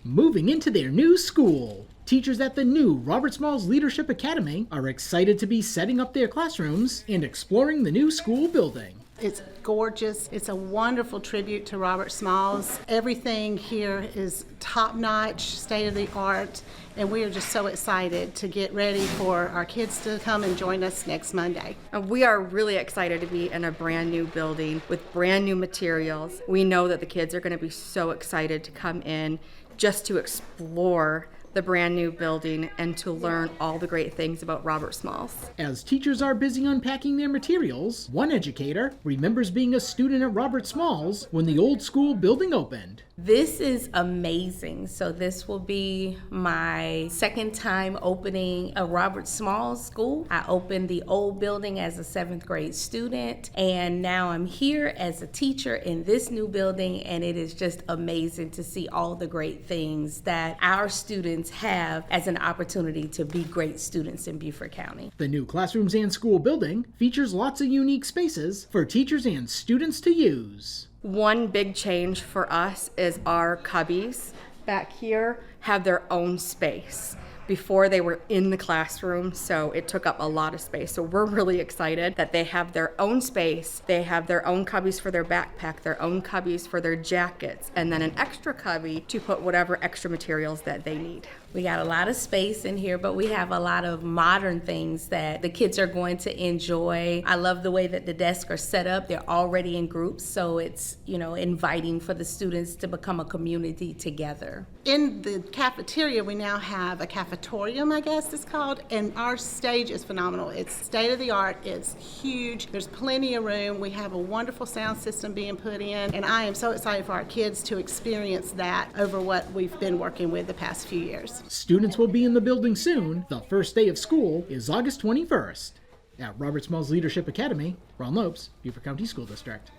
Moving into their new school. Teachers at the new Robert Smalls Leadership Academy are excited to be setting up their classrooms and exploring the new school building. It's gorgeous. It's a wonderful tribute to Robert Smalls. Everything here is top-notch, state-of-the-art, and we are just so excited to get ready for our kids to come and join us next Monday. We are really excited to be in a brand new building with brand new materials. We know that the kids are going to be so excited to come in just to explore the brand new building and to learn all the great things about Robert Smalls. As teachers are busy unpacking their materials, one educator remembers being a student at Robert Smalls when the old school building opened. This is amazing. So this will be my second time opening a Robert Smalls school. I opened the old building as a 7th grade student, and now I'm here as a teacher in this new building, and it is just amazing to see all the great things that our students have as an opportunity to be great students in Beaufort County. The new classrooms and school building features lots of unique spaces for teachers and students to use. One big change for us is our cubbies back here have their own space. Before they were in the classroom, so it took up a lot of space. So we're really excited that they have their own space. They have their own cubbies for their backpack, their own cubbies for their jackets, and then an extra cubby to put whatever extra materials that they need. We got a lot of space in here, but we have a lot of modern things that the kids are going to enjoy. I love the way that the desks are set up. They're already in groups, so it's, inviting for the students to become a community together. In the cafeteria, we now have a cafetorium, I guess it's called, and our stage is phenomenal. It's state-of-the-art, it's huge, there's plenty of room, we have a wonderful sound system being put in, and I am so excited for our kids to experience that over what we've been working with the past few years. Students will be in the building soon. The first day of school is August 21st. At Robert Smalls Leadership Academy, Ron Lopes, Beaufort County School District.